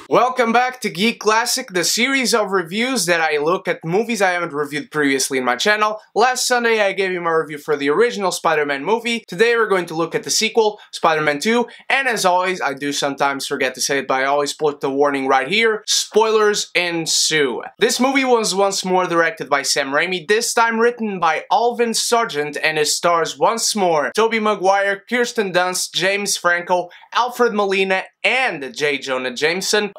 Welcome back to Geek Classic, the series of reviews that I look at movies I haven't reviewed previously in my channel. Last Sunday I gave you my review for the original Spider-Man movie. Today we're going to look at the sequel, Spider-Man 2, and as always, I do sometimes forget to say it, but I always put the warning right here, spoilers ensue. This movie was once more directed by Sam Raimi, this time written by Alvin Sargent, and it stars once more Tobey Maguire, Kirsten Dunst, James Franco, Alfred Molina, and J. Jonah Jameson.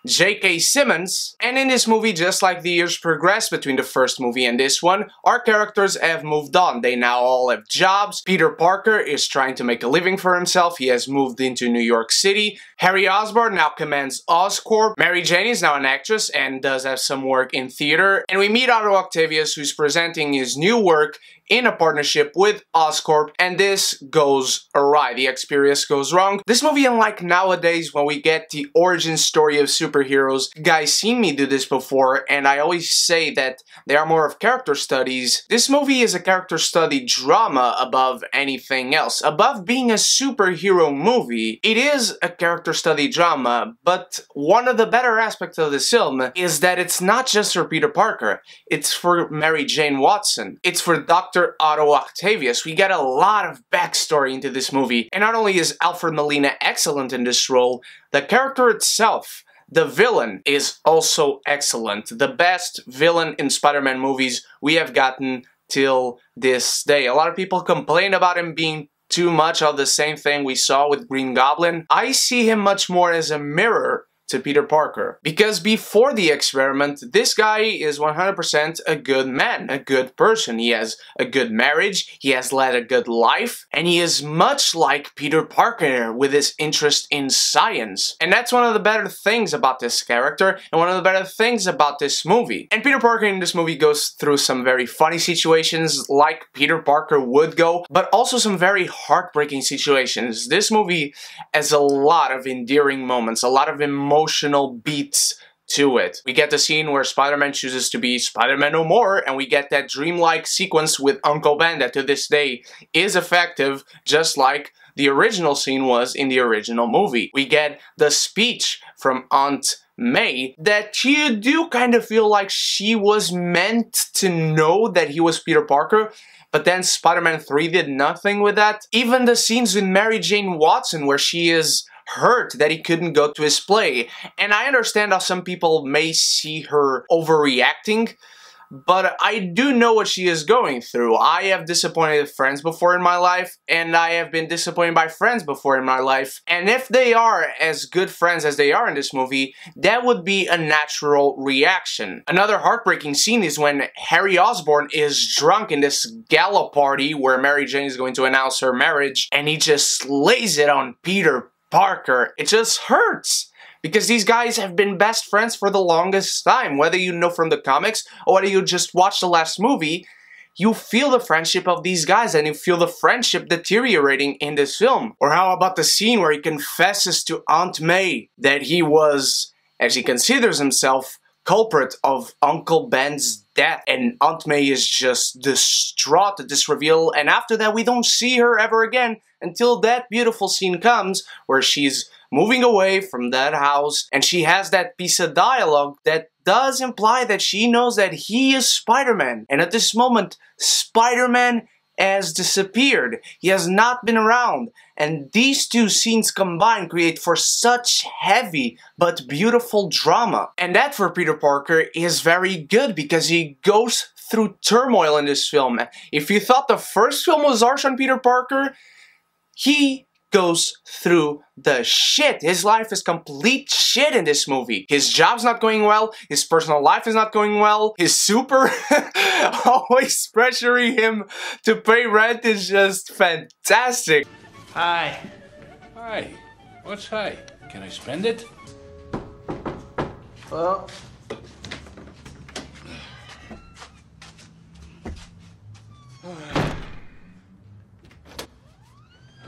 J.K. Simmons. And in this movie, just like the years progress between the first movie and this one, our characters have moved on. They now all have jobs. Peter Parker is trying to make a living for himself. He has moved into New York City. Harry Osborn now commands Oscorp. Mary Jane is now an actress and does have some work in theater. And we meet Otto Octavius, who's presenting his new work in a partnership with Oscorp, and this goes awry. The experience goes wrong. This movie, unlike nowadays when we get the origin story of superheroes, guys seen me do this before, and I always say that they are more of character studies. This movie is a character study drama above anything else. Above being a superhero movie, it is a character study drama, but one of the better aspects of this film is that it's not just for Peter Parker, it's for Mary Jane Watson. It's for Dr. Otto Octavius. We get a lot of backstory into this movie, and not only is Alfred Molina excellent in this role, the character itself, the villain, is also excellent. The best villain in Spider-Man movies we have gotten till this day. A lot of people complain about him being too much of the same thing we saw with Green Goblin. I see him much more as a mirror to Peter Parker. Because before the experiment, this guy is 100% a good man, a good person. He has a good marriage, he has led a good life, and he is much like Peter Parker with his interest in science. And that's one of the better things about this character, and one of the better things about this movie. And Peter Parker in this movie goes through some very funny situations, like Peter Parker would go, but also some very heartbreaking situations. This movie has a lot of endearing moments, a lot of emotional beats to it. We get the scene where Spider-Man chooses to be Spider-Man no more, and we get that dreamlike sequence with Uncle Ben that to this day is effective, just like the original scene was in the original movie. We get the speech from Aunt May that you do kind of feel like she was meant to know that he was Peter Parker, but then Spider-Man 3 did nothing with that. Even the scenes with Mary Jane Watson where she is hurt that he couldn't go to his play. And I understand how some people may see her overreacting, but I do know what she is going through. I have disappointed friends before in my life, and I have been disappointed by friends before in my life. And if they are as good friends as they are in this movie, that would be a natural reaction. Another heartbreaking scene is when Harry Osborn is drunk in this gala party where Mary Jane is going to announce her marriage, and he just lays it on Peter Parker. It just hurts. Because these guys have been best friends for the longest time. Whether you know from the comics or whether you just watch the last movie, you feel the friendship of these guys and you feel the friendship deteriorating in this film. Or how about the scene where he confesses to Aunt May that he was, as he considers himself, culprit of Uncle Ben's death, and Aunt May is just distraught at this reveal, and after that we don't see her ever again until that beautiful scene comes where she's moving away from that house and she has that piece of dialogue that does imply that she knows that he is Spider-Man, and at this moment Spider-Man has disappeared. He has not been around, and these two scenes combined create for such heavy but beautiful drama. And that for Peter Parker is very good because he goes through turmoil in this film. If you thought the first film was harsh on Peter Parker, he goes through the shit. His life is complete shit in this movie. His job's not going well, his personal life is not going well, his super always pressuring him to pay rent is just fantastic. Hi. Hi. What's hi? Can I spend it? Well,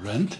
Rent?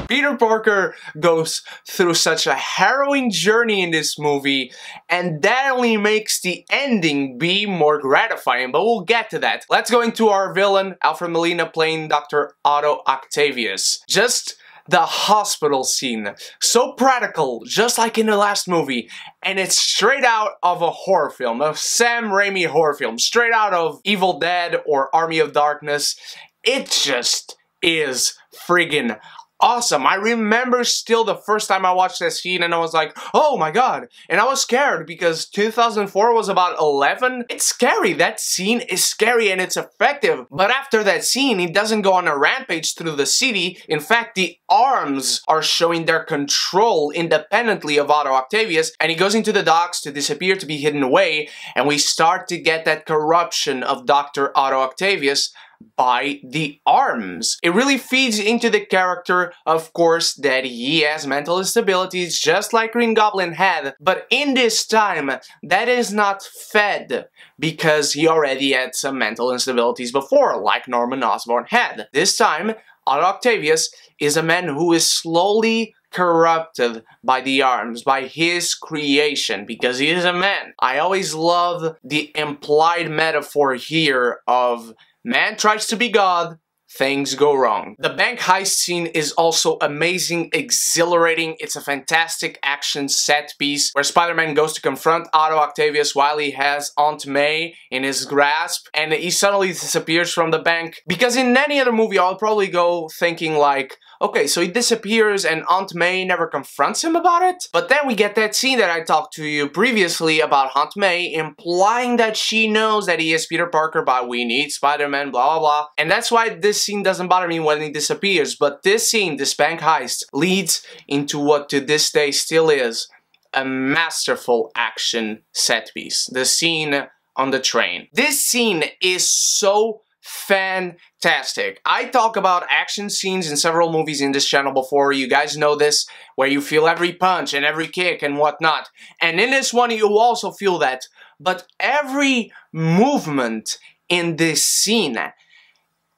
Peter Parker goes through such a harrowing journey in this movie, and that only makes the ending be more gratifying, but we'll get to that. Let's go into our villain, Alfred Molina playing Dr. Otto Octavius. Just the hospital scene. So practical, just like in the last movie. And it's straight out of a horror film, a Sam Raimi horror film. Straight out of Evil Dead or Army of Darkness. It just is friggin' awesome. I remember still the first time I watched that scene and I was like, oh my god. And I was scared because 2004 was about 11. It's scary. That scene is scary and it's effective. But after that scene, he doesn't go on a rampage through the city. In fact, the arms are showing their control independently of Otto Octavius, and he goes into the docks to disappear, to be hidden away, and we start to get that corruption of Dr. Otto Octavius by the arms. It really feeds into the character, of course, that he has mental instabilities just like Green Goblin had, but in this time, that is not fed because he already had some mental instabilities before, like Norman Osborn had. This time, Otto Octavius is a man who is slowly corrupted by the arms, by his creation, because he is a man. I always love the implied metaphor here of man tries to be God, things go wrong. The bank heist scene is also amazing, exhilarating. It's a fantastic action set piece where Spider-Man goes to confront Otto Octavius while he has Aunt May in his grasp, and he suddenly disappears from the bank. Because in any other movie, I'll probably go thinking like, okay, so he disappears and Aunt May never confronts him about it? But then we get that scene that I talked to you previously about Aunt May implying that she knows that he is Peter Parker, but we need Spider-Man, blah blah blah. And that's why this scene doesn't bother me when he disappears. But this scene, this bank heist, leads into what to this day still is a masterful action set piece. The scene on the train. This scene is so fantastic. I talk about action scenes in several movies in this channel before, you guys know this, where you feel every punch and every kick and whatnot. And in this one you also feel that, but every movement in this scene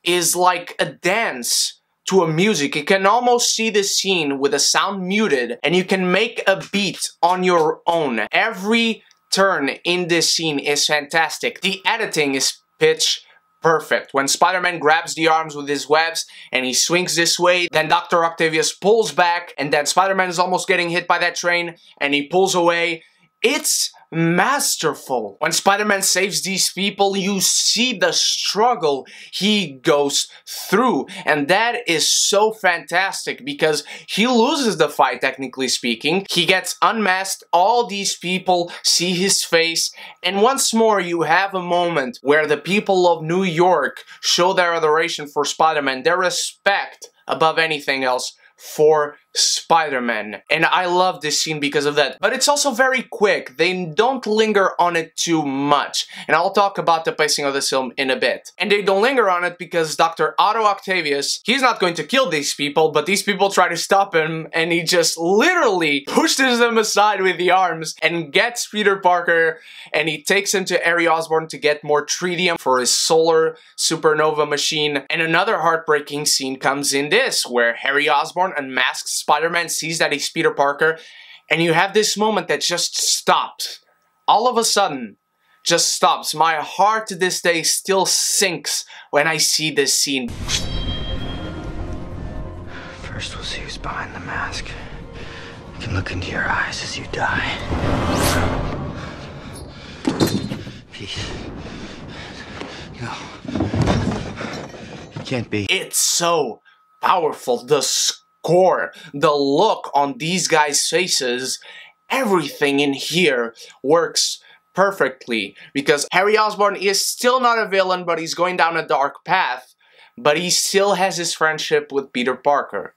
is like a dance to a music. You can almost see the scene with the sound muted and you can make a beat on your own. Every turn in this scene is fantastic. The editing is pitch perfect. When Spider-Man grabs the arms with his webs and he swings this way, then Dr. Octavius pulls back and then Spider-Man is almost getting hit by that train and he pulls away. It's masterful. When Spider-Man saves these people, you see the struggle he goes through, and that is so fantastic because he loses the fight, technically speaking. He gets unmasked, all these people see his face, and once more you have a moment where the people of New York show their adoration for Spider-Man, their respect above anything else for Spider-Man. And I love this scene because of that. But it's also very quick. They don't linger on it too much. And I'll talk about the pacing of this film in a bit. And they don't linger on it because Dr. Otto Octavius, he's not going to kill these people, but these people try to stop him and he just literally pushes them aside with the arms and gets Peter Parker and he takes him to Harry Osborn to get more tritium for his solar supernova machine. And another heartbreaking scene comes in this, where Harry Osborn unmasks Spider-Man, sees that he's Peter Parker, and you have this moment that just stops. All of a sudden, just stops. My heart to this day still sinks when I see this scene. First we'll see who's behind the mask. I can look into your eyes as you die. Peace. No. It can't be. It's so powerful. The score, the look on these guys' faces, everything in here works perfectly because Harry Osborn is still not a villain, but he's going down a dark path, but he still has his friendship with Peter Parker.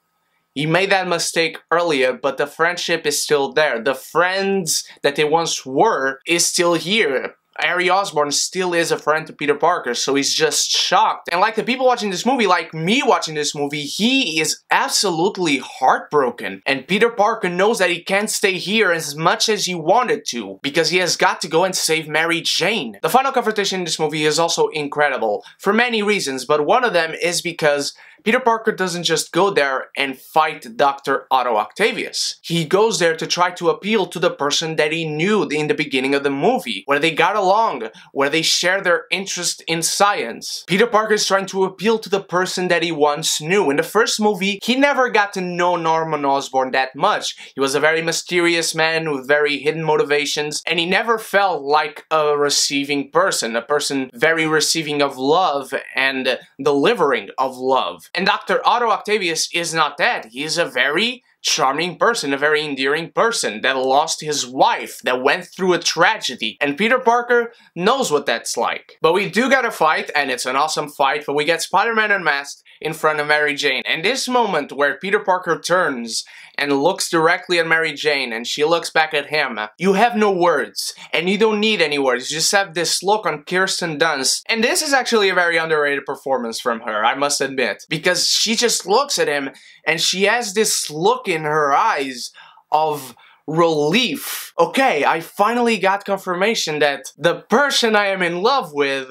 He made that mistake earlier, but the friendship is still there. The friends that they once were is still here. Harry Osborn still is a friend to Peter Parker, so he's just shocked. And like the people watching this movie, like me watching this movie, he is absolutely heartbroken. And Peter Parker knows that he can't stay here as much as he wanted to, because he has got to go and save Mary Jane. The final confrontation in this movie is also incredible, for many reasons, but one of them is because Peter Parker doesn't just go there and fight Dr. Otto Octavius. He goes there to try to appeal to the person that he knew in the beginning of the movie, where they got along, where they share their interest in science. Peter Parker is trying to appeal to the person that he once knew. In the first movie, he never got to know Norman Osborn that much. He was a very mysterious man with very hidden motivations, and he never felt like a receiving person, a person very receiving of love and delivering of love. And Dr. Otto Octavius is not that. He is a very charming person, a very endearing person that lost his wife, that went through a tragedy, and Peter Parker knows what that's like. But we do get a fight, and it's an awesome fight, but we get Spider-Man unmasked in front of Mary Jane, and this moment where Peter Parker turns and looks directly at Mary Jane and she looks back at him, you have no words, and you don't need any words, you just have this look on Kirsten Dunst, and this is actually a very underrated performance from her, I must admit, because she just looks at him and she has this look in her eyes of relief. Okay, I finally got confirmation that the person I am in love with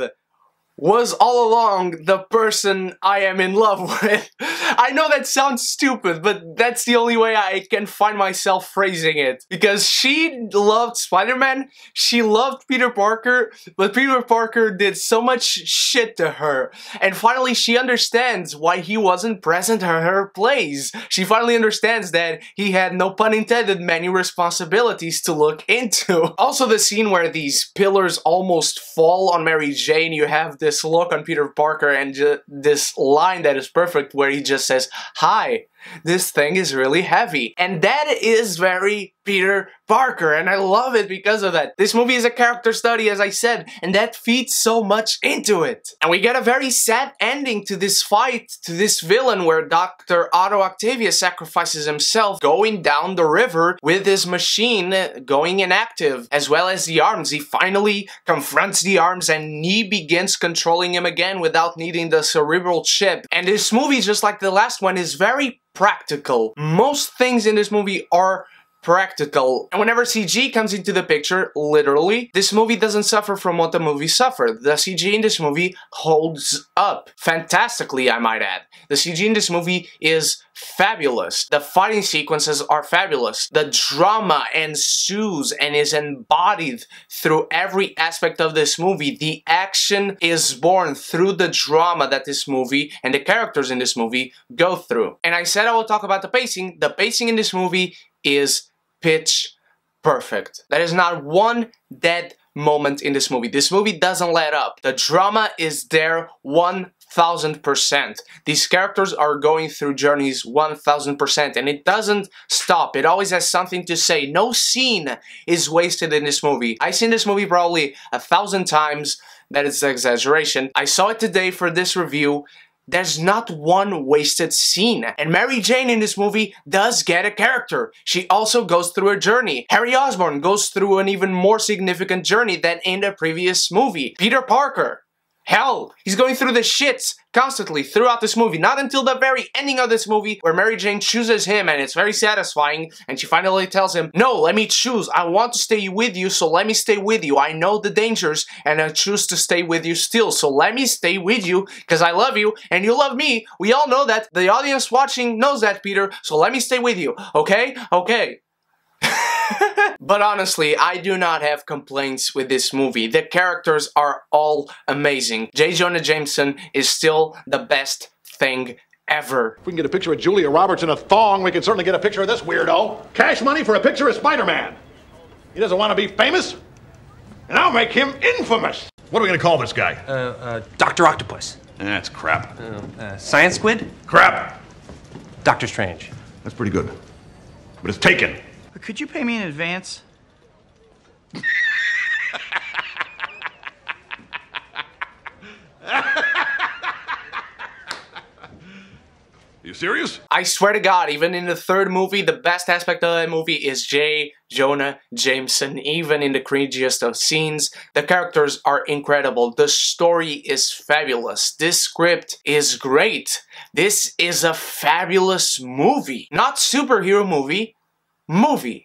was all along the person I am in love with. I know that sounds stupid, but that's the only way I can find myself phrasing it. Because she loved Spider-Man, she loved Peter Parker, but Peter Parker did so much shit to her. And finally she understands why he wasn't present in her plays. She finally understands that he had, no pun intended, many responsibilities to look into. Also the scene where these pillars almost fall on Mary Jane, you have this look on Peter Parker and this line that is perfect where he just says, "Hi, this thing is really heavy." And that is very Peter Parker, and I love it because of that. This movie is a character study, as I said, and that feeds so much into it. And we get a very sad ending to this fight, to this villain, where Dr. Otto Octavius sacrifices himself going down the river with his machine going inactive, as well as the arms. He finally confronts the arms and he begins controlling him again without needing the cerebral chip. And this movie, just like the last one, is very practical. Most things in this movie are practical. And whenever CG comes into the picture, literally, this movie doesn't suffer from what the movie suffered. The CG in this movie holds up fantastically, I might add. The CG in this movie is fabulous. The fighting sequences are fabulous. The drama ensues and is embodied through every aspect of this movie. The action is born through the drama that this movie and the characters in this movie go through. And I said I will talk about the pacing. The pacing in this movie is pitch perfect. There is not one dead moment in this movie. This movie doesn't let up. The drama is there 1000%. These characters are going through journeys 1000%, and it doesn't stop. It always has something to say. No scene is wasted in this movie. I've seen this movie probably 1,000 times. That is an exaggeration. I saw it today for this review. There's not one wasted scene. And Mary Jane in this movie does get a character. She also goes through a journey. Harry Osborn goes through an even more significant journey than in the previous movie. Peter Parker, hell, he's going through the shits constantly throughout this movie. Not until the very ending of this movie where Mary Jane chooses him and it's very satisfying and she finally tells him, "No, let me choose. I want to stay with you, so let me stay with you. I know the dangers and I choose to stay with you still, so let me stay with you because I love you and you love me. We all know that. The audience watching knows that, Peter, so let me stay with you. Okay? Okay." But honestly, I do not have complaints with this movie. The characters are all amazing. J. Jonah Jameson is still the best thing ever. If we can get a picture of Julia Roberts in a thong, we can certainly get a picture of this weirdo. Cash money for a picture of Spider-Man. He doesn't want to be famous, and I'll make him infamous. What are we going to call this guy? Dr. Octopus. That's crap. Science Squid? Crap. Doctor Strange. That's pretty good. But it's taken. Could you pay me in advance? You serious? I swear to God, even in the third movie, the best aspect of that movie is J. Jonah Jameson. Even in the cringiest of scenes, the characters are incredible. The story is fabulous. This script is great. This is a fabulous movie. Not superhero movie.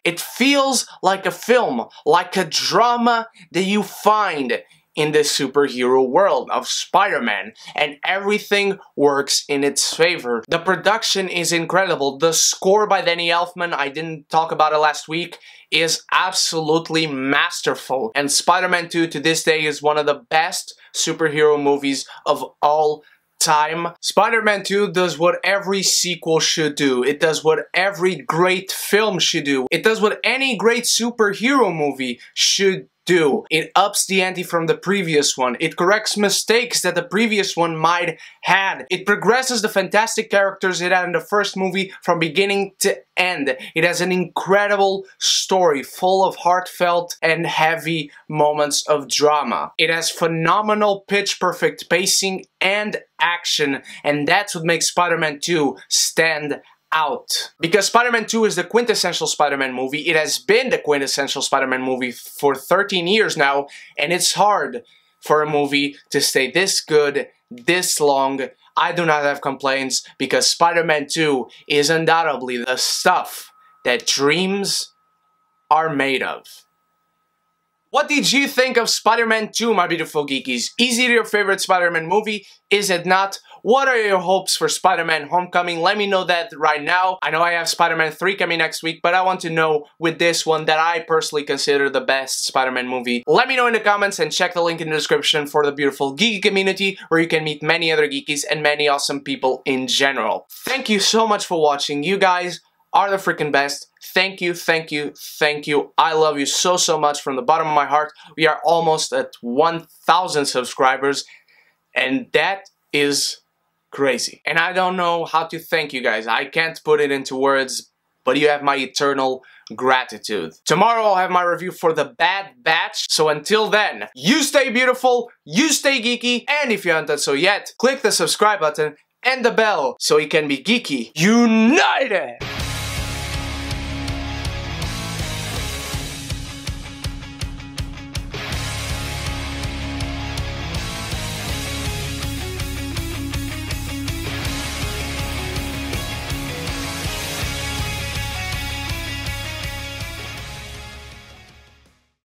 It feels like a film, like a drama that you find in the superhero world of Spider-Man, and everything works in its favor. The production is incredible. The score by Danny Elfman, I didn't talk about it last week, is absolutely masterful. And Spider-Man 2 to this day is one of the best superhero movies of all time. Spider-Man 2 does what every sequel should do. It does what every great film should do. It does what any great superhero movie should do. It ups the ante from the previous one. It corrects mistakes that the previous one might had. It progresses the fantastic characters it had in the first movie from beginning to end. It has an incredible story full of heartfelt and heavy moments of drama. It has phenomenal pitch-perfect pacing and action, and that's what makes Spider-Man 2 stand out. Because Spider-Man 2 is the quintessential Spider-Man movie. It has been the quintessential Spider-Man movie for 13 years now, and it's hard for a movie to stay this good, this long. I do not have complaints because Spider-Man 2 is undoubtedly the stuff that dreams are made of. What did you think of Spider-Man 2, my beautiful geekies? Is it your favorite Spider-Man movie? Is it not? What are your hopes for Spider-Man Homecoming? Let me know that right now. I know I have Spider-Man 3 coming next week, but I want to know with this one that I personally consider the best Spider-Man movie. Let me know in the comments and check the link in the description for the beautiful geeky community where you can meet many other geekies and many awesome people in general. Thank you so much for watching. You guys are the freaking best. Thank you, thank you, thank you. I love you so, so much from the bottom of my heart. We are almost at 1,000 subscribers, and that is crazy. And I don't know how to thank you guys. I can't put it into words, but you have my eternal gratitude. Tomorrow I'll have my review for The Bad Batch. So until then, you stay beautiful, you stay geeky, and if you haven't done so yet, click the subscribe button and the bell so you can be geeky united!